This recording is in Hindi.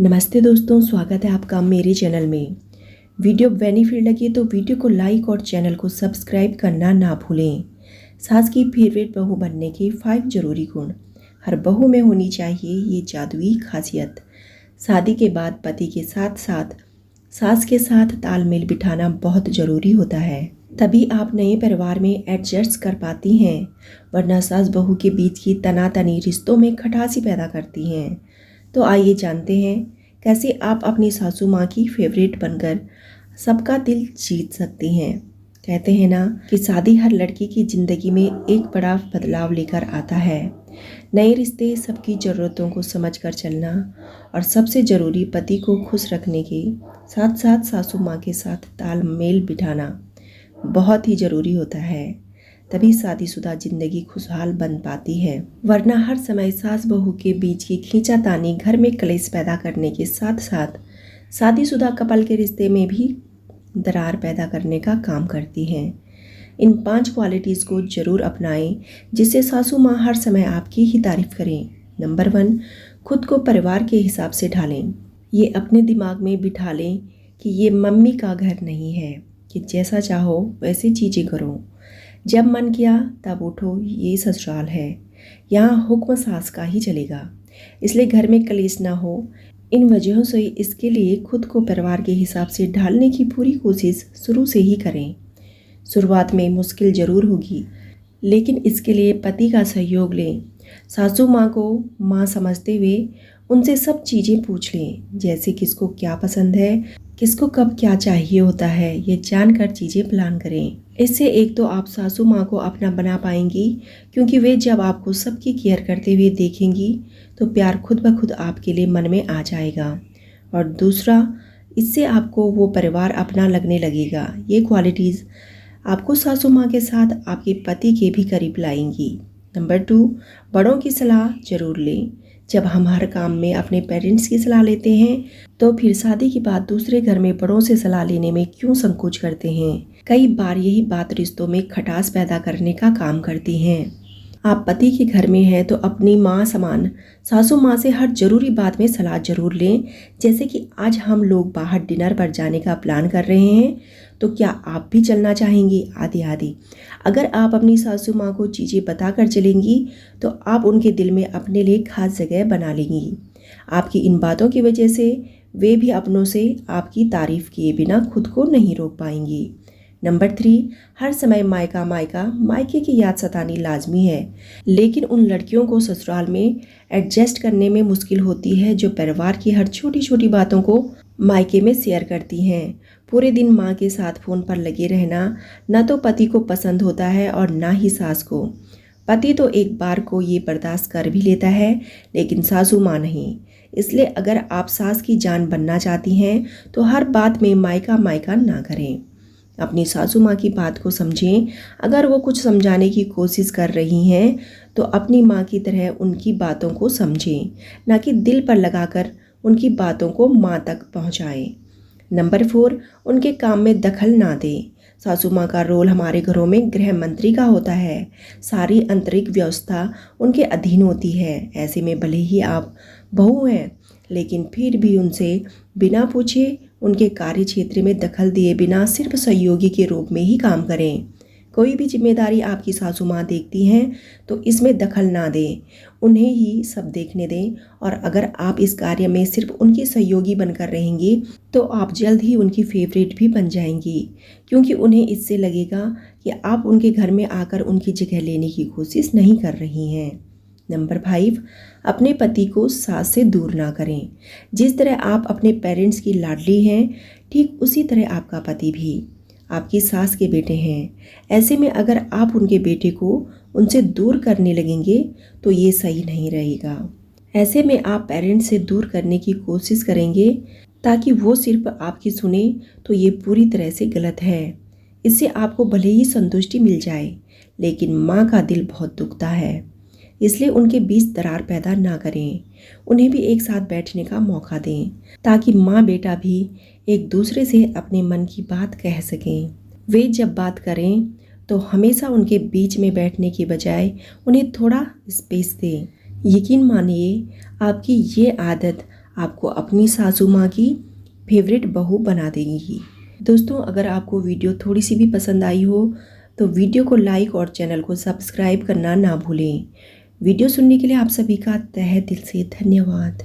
नमस्ते दोस्तों, स्वागत है आपका मेरे चैनल में। वीडियो बेनिफिट लगी तो वीडियो को लाइक और चैनल को सब्सक्राइब करना ना भूलें। सास की फेवरेट बहू बनने के 5 जरूरी गुण हर बहू में होनी चाहिए ये जादुई खासियत। शादी के बाद पति के साथ साथ सास के साथ तालमेल बिठाना बहुत ज़रूरी होता है, तभी आप नए परिवार में एडजस्ट कर पाती हैं, वरना सास बहू के बीच की तनातनी रिश्तों में खटासी पैदा करती हैं। तो आइए जानते हैं कैसे आप अपनी सासू माँ की फेवरेट बनकर सबका दिल जीत सकती हैं। कहते हैं ना कि शादी हर लड़की की ज़िंदगी में एक बड़ा बदलाव लेकर आता है। नए रिश्ते, सबकी ज़रूरतों को समझकर चलना और सबसे ज़रूरी पति को खुश रखने के साथ साथ सासू माँ के साथ तालमेल बिठाना बहुत ही ज़रूरी होता है, तभी शादीशुदा जिंदगी खुशहाल बन पाती है। वरना हर समय सास बहू के बीच की खींचातानी घर में कलेश पैदा करने के साथ साथ शादीशुदा कपल के रिश्ते में भी दरार पैदा करने का काम करती है। इन 5 क्वालिटीज़ को जरूर अपनाएं जिससे सासू माँ हर समय आपकी ही तारीफ करें। नंबर 1, खुद को परिवार के हिसाब से ढालें। ये अपने दिमाग में बिठा लें कि ये मम्मी का घर नहीं है कि जैसा चाहो वैसे चीज़ें करो, जब मन किया तब उठो, ये ससुराल है, यहाँ हुक्म सास का ही चलेगा, इसलिए घर में कलेश ना हो। इन वजहों से इसके लिए खुद को परिवार के हिसाब से ढालने की पूरी कोशिश शुरू से ही करें। शुरुआत में मुश्किल ज़रूर होगी, लेकिन इसके लिए पति का सहयोग लें। सासू माँ को माँ समझते हुए उनसे सब चीज़ें पूछ लें, जैसे किसको क्या पसंद है, किसको कब क्या चाहिए होता है, ये जानकर चीज़ें प्लान करें। इससे एक तो आप सासू माँ को अपना बना पाएंगी, क्योंकि वे जब आपको सबकी केयर करते हुए देखेंगी तो प्यार खुद ब खुद आपके लिए मन में आ जाएगा। और दूसरा, इससे आपको वो परिवार अपना लगने लगेगा। ये क्वालिटीज़ आपको सासू माँ के साथ आपके पति के भी करीब लाएंगी। नंबर 2, बड़ों की सलाह जरूर लें। जब हम हर काम में अपने पेरेंट्स की सलाह लेते हैं तो फिर शादी के बाद दूसरे घर में बड़ों से सलाह लेने में क्यों संकोच करते हैं। कई बार यही बात रिश्तों में खटास पैदा करने का काम करती हैं। आप पति के घर में हैं तो अपनी माँ समान सासू माँ से हर जरूरी बात में सलाह जरूर लें। जैसे कि आज हम लोग बाहर डिनर पर जाने का प्लान कर रहे हैं, तो क्या आप भी चलना चाहेंगी? आदि आदि। अगर आप अपनी सासू माँ को चीज़ें बताकर चलेंगी तो आप उनके दिल में अपने लिए खास जगह बना लेंगी। आपकी इन बातों की वजह से वे भी अपनों से आपकी तारीफ किए बिना खुद को नहीं रोक पाएंगी। नंबर 3, हर समय मायका मायका मायके की याद सतानी लाजमी है, लेकिन उन लड़कियों को ससुराल में एडजस्ट करने में मुश्किल होती है जो परिवार की हर छोटी छोटी बातों को मायके में शेयर करती हैं। पूरे दिन माँ के साथ फ़ोन पर लगे रहना न तो पति को पसंद होता है और ना ही सास को। पति तो एक बार को ये बर्दाश्त कर भी लेता है, लेकिन सासू माँ नहीं। इसलिए अगर आप सास की जान बनना चाहती हैं तो हर बात में मायका मायका ना करें। अपनी सासू माँ की बात को समझें। अगर वो कुछ समझाने की कोशिश कर रही हैं तो अपनी माँ की तरह उनकी बातों को समझें, ना कि दिल पर लगाकर उनकी बातों को माँ तक पहुँचाएं। नंबर 4, उनके काम में दखल ना दें। सासू माँ का रोल हमारे घरों में गृह मंत्री का होता है। सारी आंतरिक व्यवस्था उनके अधीन होती है। ऐसे में भले ही आप बहू हैं, लेकिन फिर भी उनसे बिना पूछे उनके कार्य क्षेत्र में दखल दिए बिना सिर्फ सहयोगी के रूप में ही काम करें। कोई भी जिम्मेदारी आपकी सासू माँ देखती हैं तो इसमें दखल ना दें, उन्हें ही सब देखने दें। और अगर आप इस कार्य में सिर्फ उनकी सहयोगी बनकर रहेंगी तो आप जल्द ही उनकी फेवरेट भी बन जाएंगी, क्योंकि उन्हें इससे लगेगा कि आप उनके घर में आकर उनकी जगह लेने की कोशिश नहीं कर रही हैं। नंबर 5, अपने पति को सास से दूर ना करें। जिस तरह आप अपने पेरेंट्स की लाडली हैं, ठीक उसी तरह आपका पति भी आपकी सास के बेटे हैं। ऐसे में अगर आप उनके बेटे को उनसे दूर करने लगेंगे तो ये सही नहीं रहेगा। ऐसे में आप पेरेंट्स से दूर करने की कोशिश करेंगे ताकि वो सिर्फ आपकी सुने, तो ये पूरी तरह से गलत है। इससे आपको भले ही संतुष्टि मिल जाए, लेकिन माँ का दिल बहुत दुखता है। इसलिए उनके बीच दरार पैदा ना करें। उन्हें भी एक साथ बैठने का मौका दें ताकि माँ बेटा भी एक दूसरे से अपने मन की बात कह सकें। वे जब बात करें तो हमेशा उनके बीच में बैठने की बजाय उन्हें थोड़ा स्पेस दें। यकीन मानिए, आपकी ये आदत आपको अपनी सासू माँ की फेवरेट बहू बना देंगी। दोस्तों, अगर आपको वीडियो थोड़ी सी भी पसंद आई हो तो वीडियो को लाइक और चैनल को सब्सक्राइब करना ना भूलें। वीडियो सुनने के लिए आप सभी का तहे दिल से धन्यवाद।